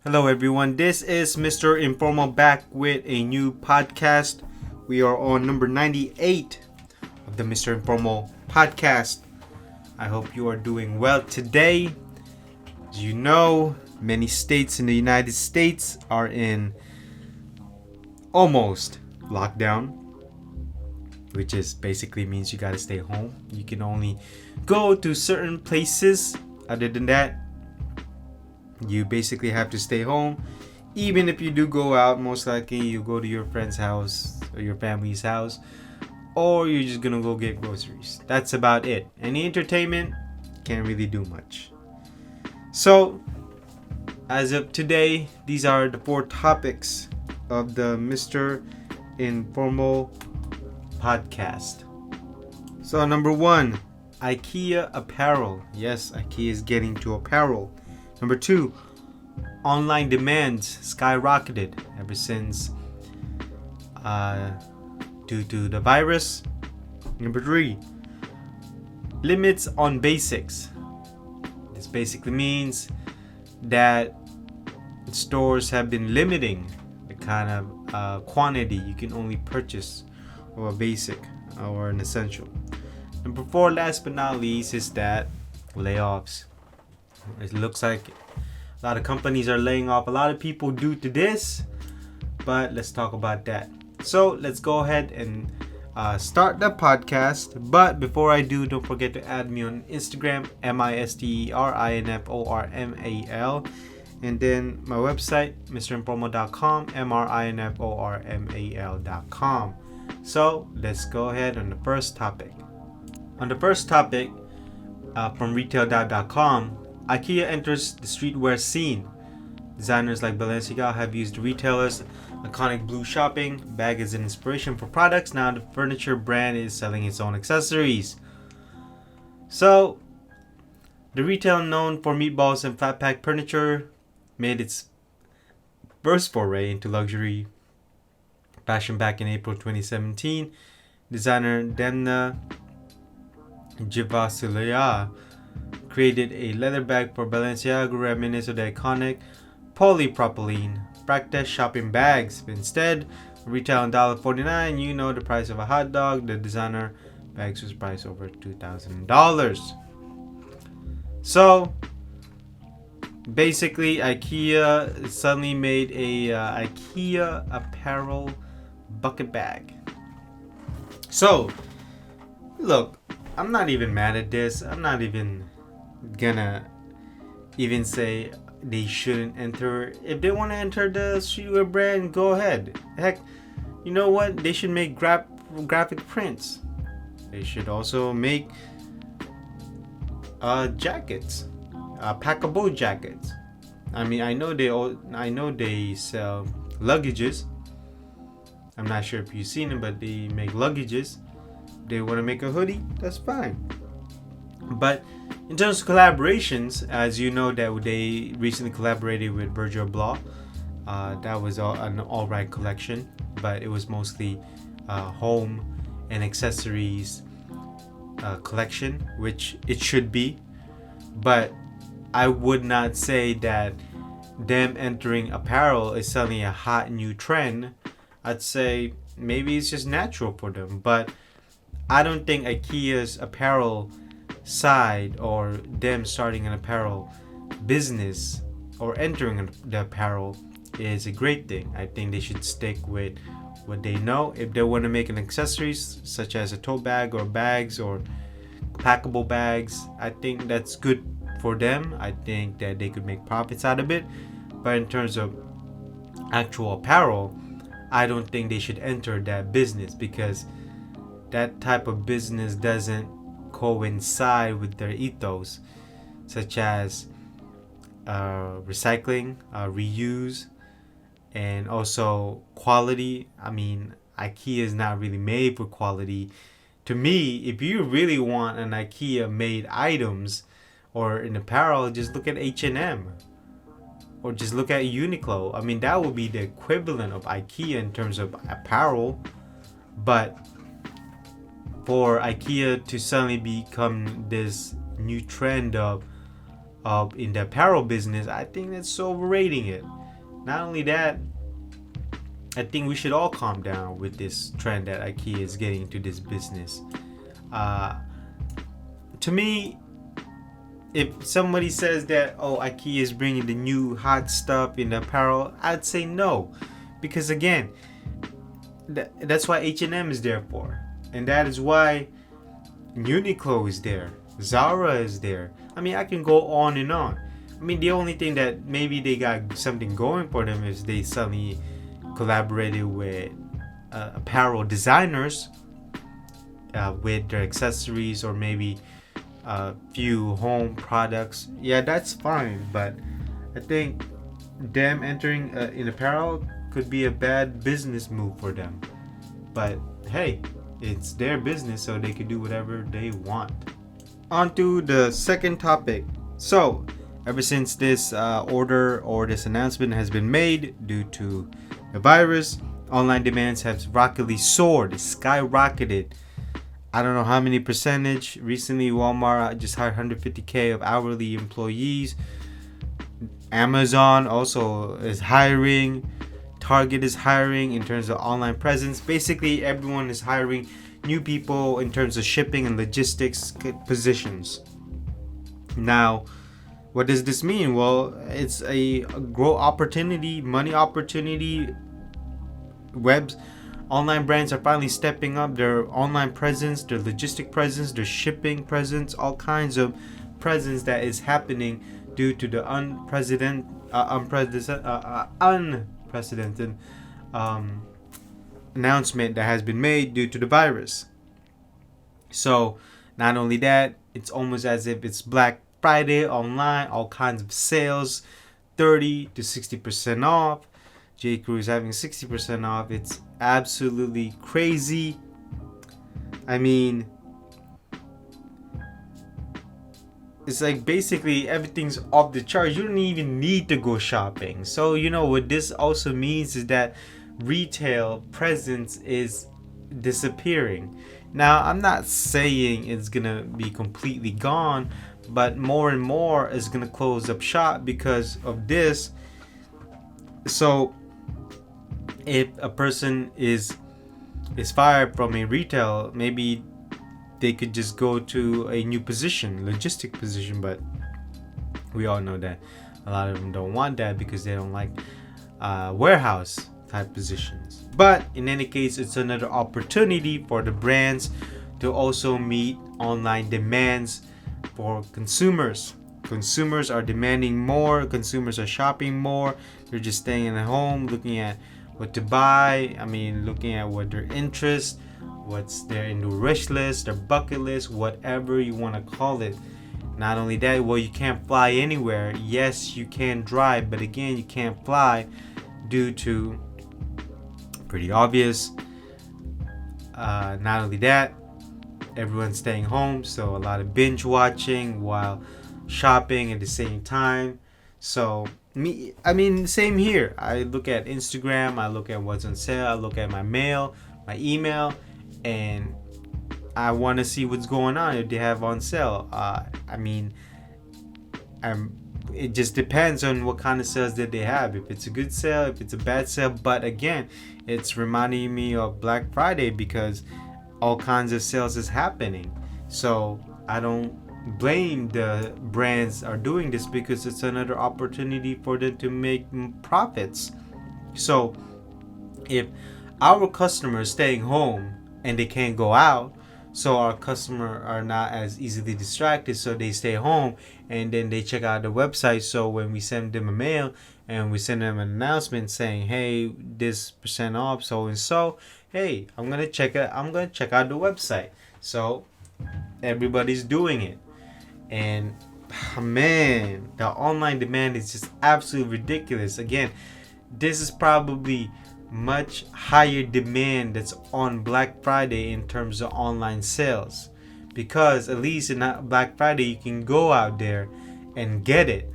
Hello, everyone. This is Mr. Informal back with a new podcast. We are on number 98 of the Mr. Informal podcast. I hope you are doing well today. As you know, many states in the United States are in almost lockdown, which is basically means you gotta stay home. You can only go to certain places. Other than that, you basically have to stay home. Even if you do go out, most likely you go to your friend's house or your family's house, or you're just gonna go get groceries. That's about it. Any entertainment, can't really do much. So, as of today, these are the 4 topics of the Mr. Informal podcast. So, number 1, IKEA Apparel. Yes, IKEA is getting to apparel. Number 2, online demands skyrocketed ever since due to the virus. Number 3, limits on basics. This basically means that stores have been limiting the kind of quantity you can only purchase of a basic or an essential. Number 4, last but not least, is that layoffs. It looks like a lot of companies are laying off a lot of people due to this, but let's talk about that. So let's go ahead and start the podcast. But before I do, don't forget to add me on Instagram, MisterInformal, and then my website, mrinformal.com, mrinformal.com. So let's go ahead on the first topic. On the first topic, from retail.com, IKEA enters the streetwear scene. Designers like Balenciaga have used the retailer's iconic blue shopping bag as an inspiration for products. Now the furniture brand is selling its own accessories. So, the retailer known for meatballs and flat pack furniture made its first foray into luxury fashion back in April 2017. Designer Demna Gvasalia created a leather bag for Balenciaga reminiscent of the iconic polypropylene practice shopping bags. Instead, retail $1.49, you know the price of a hot dog. The designer bags was priced over $2,000. So, basically, IKEA suddenly made a IKEA Apparel bucket bag. So, look, I'm not even mad at this. I'm not even gonna even say they shouldn't enter. If they want to enter the streetwear brand, go ahead. Heck, you know what? They should make graphic prints. They should also make jackets, packable jackets. I mean, I know they sell luggages. I'm not sure if you've seen them, but they make luggages. They want to make a hoodie, that's fine. But in terms of collaborations, as you know, that they recently collaborated with Virgil Abloh. That was an alright collection, but it was mostly home and accessories collection, which it should be. But I would not say that them entering apparel is suddenly a hot new trend. I'd say maybe it's just natural for them, but I don't think IKEA's apparel side or them starting an apparel business or entering the apparel is a great thing. I think they should stick with what they know. If they want to make an accessories such as a tote bag or bags or packable bags, I think that's good for them. I think that they could make profits out of it. But in terms of actual apparel, I don't think they should enter that business because that type of business doesn't coincide with their ethos, such as recycling, reuse, and also quality. I mean, IKEA is not really made for quality. To me, if you really want an IKEA made items or an apparel, just look at H&M or just look at Uniqlo. I mean, that would be the equivalent of IKEA in terms of apparel. But for IKEA to suddenly become this new trend of in the apparel business, I think that's overrating it. Not only that, I think we should all calm down with this trend that IKEA is getting into this business. To me, if somebody says that, oh, IKEA is bringing the new hot stuff in apparel, I'd say no, because again, that's why H&M is there for, and that is why Uniqlo is there, Zara is there. I mean, I can go on and on. I mean, the only thing that maybe they got something going for them is they suddenly collaborated with apparel designers with their accessories, or maybe a few home products. Yeah, that's fine, but I think them entering in apparel could be a bad business move for them. But hey, it's their business, so they can do whatever they want. On to the second topic. So ever since this order or this announcement has been made due to the virus, online demands have rocketly soared, skyrocketed. I don't know how many percentage. Recently, Walmart just hired 150K of hourly employees. Amazon also is hiring. Target is hiring in terms of online presence. Basically, everyone is hiring new people in terms of shipping and logistics positions. Now, what does this mean? Well, it's a growth opportunity, money opportunity. Online brands are finally stepping up their online presence, their logistic presence, their shipping presence, all kinds of presence that is happening due to the unprecedented announcement that has been made due to the virus. So, not only that, it's almost as if it's Black Friday online, all kinds of sales, 30 to 60% off. J. Crew is having 60% off. It's absolutely crazy. I mean, it's like basically everything's off the charts. You don't even need to go shopping. So, what this also means is that retail presence is disappearing. Now, I'm not saying it's gonna be completely gone, but more and more is gonna close up shop because of this. So if a person is fired from a retail, maybe they could just go to a new position, logistic position, but we all know that a lot of them don't want that because they don't like warehouse type positions. But in any case, it's another opportunity for the brands to also meet online demands for consumers. Consumers are demanding more, consumers are shopping more, they're just staying at home looking at what to buy. I mean, looking at what their interest, what's their in the wish list, their bucket list, whatever you want to call it. Not only that, well, you can't fly anywhere. Yes, you can drive, but again, you can't fly due to pretty obvious. Not only that, everyone's staying home, so a lot of binge watching while shopping at the same time. So same here. I look at Instagram, I look at what's on sale, I look at my mail, my email, and I want to see what's going on if they have on sale. It just depends on what kind of sales that they have. If it's a good sale, if it's a bad sale. But again, it's reminding me of Black Friday because all kinds of sales is happening. So I don't blame the brands are doing this because it's another opportunity for them to make profits. So if our customers staying home and they can't go out, so our customer are not as easily distracted, so they stay home and then they check out the website. So when we send them a mail and we send them an announcement saying, hey, this percent off so and so, hey, I'm gonna check out the website. So everybody's doing it. And man, the online demand is just absolutely ridiculous. Again, this is probably much higher demand that's on Black Friday in terms of online sales, because at least in Black Friday you can go out there and get it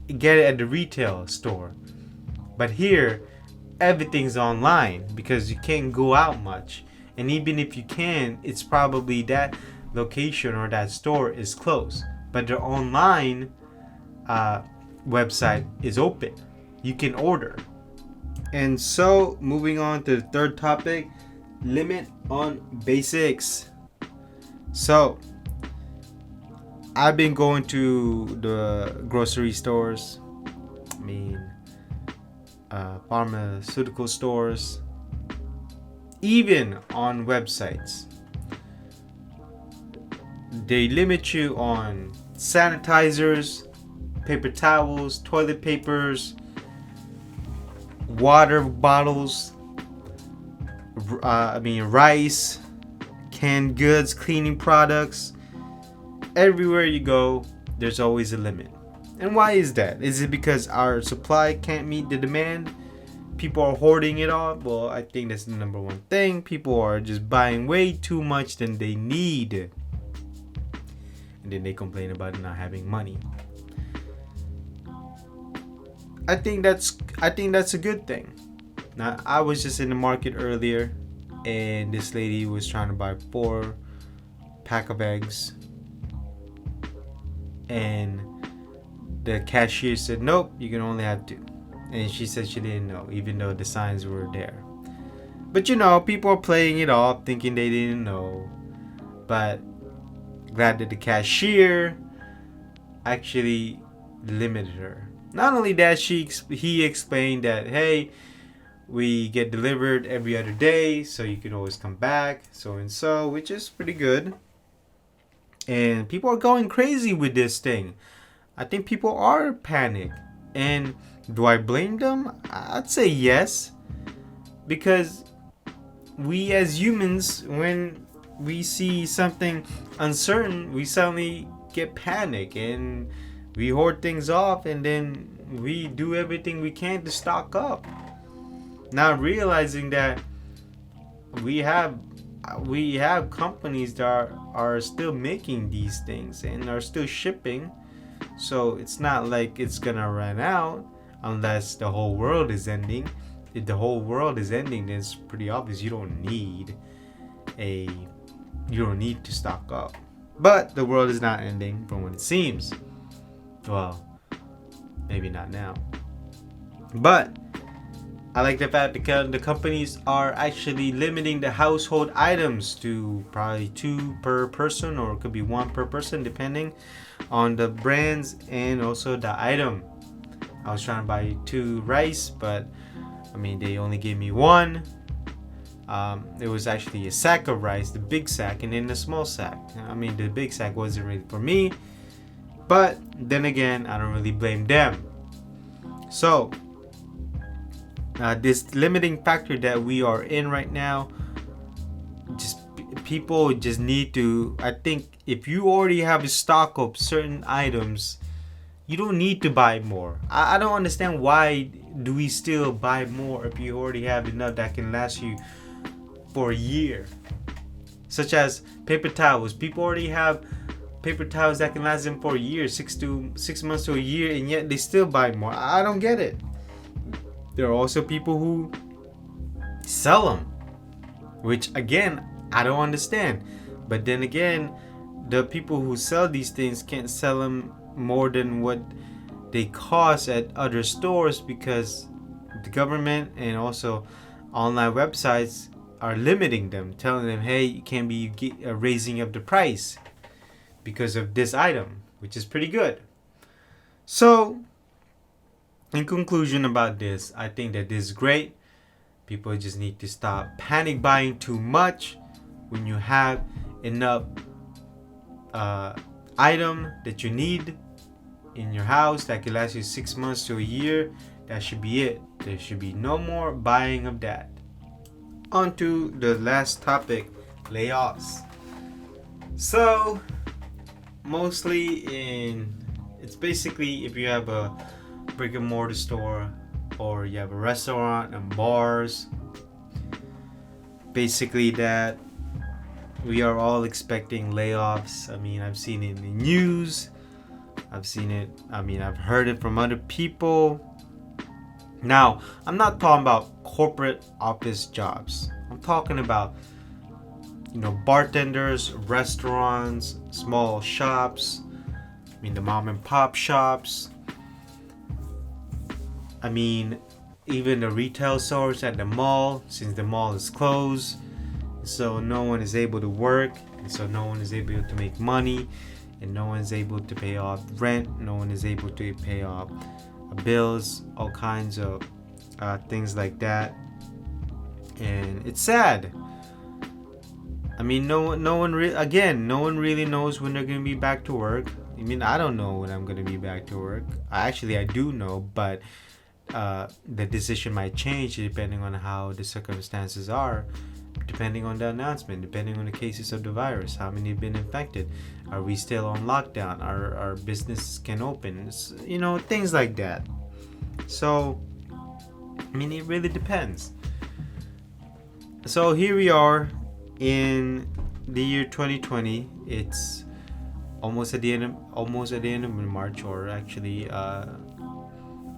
at the retail store. But here everything's online because you can't go out much, and even if you can, it's probably that location or that store is closed. But they're online website is open. You can order. And so, moving on to the third topic, limit on basics. So, I've been going to the grocery stores, pharmaceutical stores, even on websites. They limit you on sanitizers, paper towels, toilet papers, water bottles, rice, canned goods, cleaning products. Everywhere you go, there's always a limit. And why is that? Is it because our supply can't meet the demand? People are hoarding it all? Well, I think that's the number one thing. People are just buying way too much than they need. And then they complain about not having money. I think that's a good thing. Now, I was just in the market earlier, and this lady was trying to buy 4 pack of eggs, and the cashier said, "Nope, you can only have 2." And she said she didn't know, even though the signs were there. But people are playing it off, thinking they didn't know. But glad that the cashier actually limited her. Not only that, he explained that, hey, we get delivered every other day, so you can always come back, so and so, which is pretty good. And people are going crazy with this thing. I think people are panicked. And do I blame them? I'd say yes. Because we as humans, when we see something uncertain, we suddenly get panic and we hoard things off, and then we do everything we can to stock up, not realizing that we have companies that are still making these things and are still shipping. So it's not like it's gonna run out unless the whole world is ending. If the whole world is ending, then it's pretty obvious you don't need to stock up. But the world is not ending from what it seems. Well, maybe not now. But I like the fact that the companies are actually limiting the household items to probably 2 per person, or it could be 1 per person, depending on the brands and also the item. I was trying to buy 2 rice, but they only gave me 1. It was actually a sack of rice, the big sack, and then the small sack. The big sack wasn't really for me, but then again, I don't really blame them. So, this limiting factor that we are in right now, people just need to, I think, if you already have a stock of certain items, you don't need to buy more. I don't understand why do we still buy more if you already have enough that can last you for a year. Such as paper towels. People already have paper towels that can last them for a year, 6 months to a year, and yet they still buy more. I don't get it. There are also people who sell them, which again, I don't understand. But then again, the people who sell these things can't sell them more than what they cost at other stores, because the government and also online websites are limiting them, telling them, hey, you can't be raising up the price because of this item, which is pretty good. So, in conclusion about this, I think that this is great. People just need to stop panic buying too much. When you have enough item that you need in your house that can last you 6 months to a year, that should be it. There should be no more buying of that. On to the last topic, layoffs. So, it's basically if you have a brick and mortar store or you have a restaurant and bars, basically that we are all expecting layoffs. I've seen it in the news. I've heard it from other people. Now, I'm not talking about corporate office jobs. I'm talking about, bartenders, restaurants, small shops, the mom and pop shops, I mean, even the retail stores at the mall, since the mall is closed, so no one is able to work, and so no one is able to make money, and no one is able to pay off rent, no one is able to pay off bills, all kinds of things like that. And it's sad. I mean, no one really knows when they're gonna be back to work. I mean, I don't know when I'm gonna be back to work. I do know, but the decision might change depending on how the circumstances are, depending on the announcement, depending on the cases of the virus, how many have been infected, are we still on lockdown, our business can open, things like that. So, I mean, it really depends. So here we are in the year 2020. It's almost at the end of March, or actually,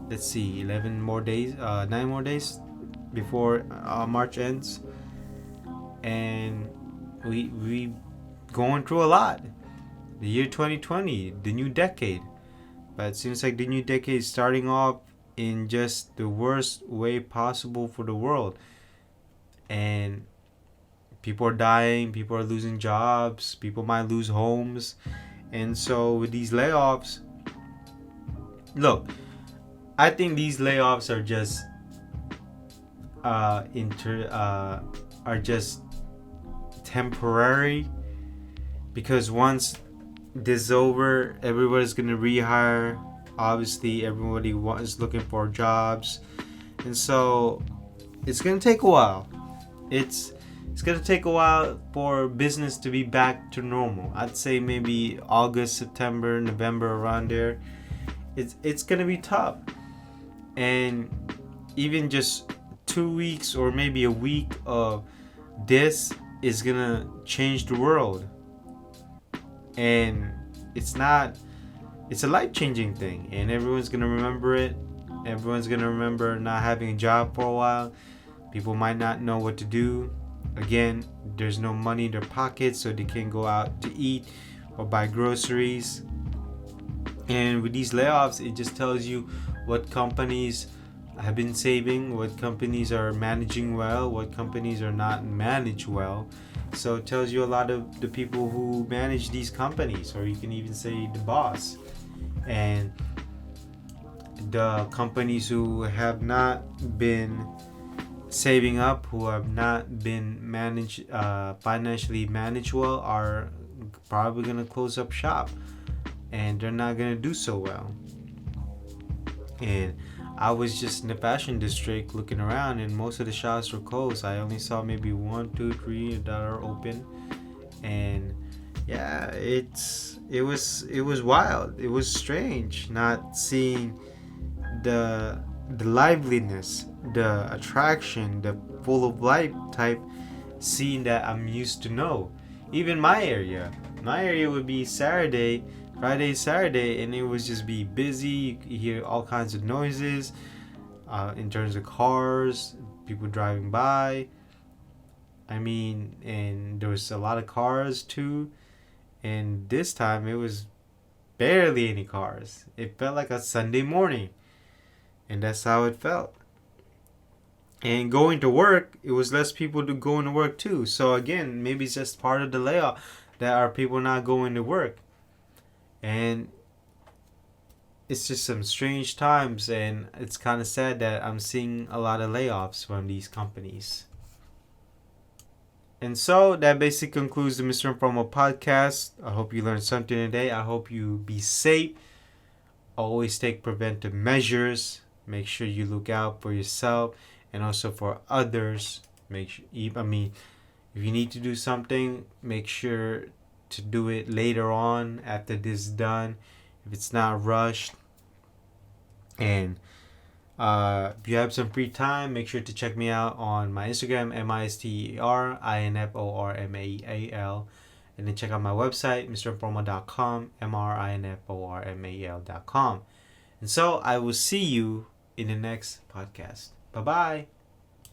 let's see, 11 more days, 9 more days before March ends, and we going through a lot. The year 2020, the new decade, but it seems like the new decade is starting off in just the worst way possible for the world, and people are dying, people are losing jobs, people might lose homes. And so with these layoffs, look, I think these layoffs are just are just temporary, because once this is over, everybody's gonna rehire. Obviously, everybody is looking for jobs, and so it's gonna take a while. It's gonna take a while for business to be back to normal. I'd say maybe August, September, November, around there. It's gonna be tough, and even just 2 weeks or maybe a week of this is gonna change the world. And it's a life-changing thing, and everyone's gonna remember it. Everyone's gonna remember not having a job for a while. People might not know what to do. Again, there's no money in their pockets, so they can't go out to eat or buy groceries. And with these layoffs, it just tells you what companies have been saving, what companies are managing well, what companies are not managed well. So it tells you a lot of the people who manage these companies, or you can even say the boss. And the companies who have not been saving up, who have not been financially managed well, are probably going to close up shop, and they're not going to do so well. And I was just in the fashion district looking around, and most of the shops were closed. I only saw maybe 1, 2, 3 that are open. And yeah, it was wild. It was strange not seeing the liveliness, the attraction, the full of life type scene that I'm used to know. Even my area would be Friday, Saturday, and it would just be busy. You hear all kinds of noises in terms of cars, people driving by. I mean, and there was a lot of cars too. And this time it was barely any cars. It felt like a Sunday morning. And that's how it felt. And going to work, it was less people going to work too. So again, maybe it's just part of the layoff that are people not going to work. And it's just some strange times, and it's kind of sad that I'm seeing a lot of layoffs from these companies. And so that basically concludes the Mr. Informal podcast. I hope you learned something today. I hope you be safe. Always take preventive measures. Make sure you look out for yourself and also for others. If you need to do something, make sure to do it later on after this is done, if it's not rushed. And if you have some free time, make sure to check me out on my Instagram, MISTERINFORMAEAL, and then check out my website, mrinformal.com, MRINFORMAL.com. And so I will see you in the next podcast. Bye bye.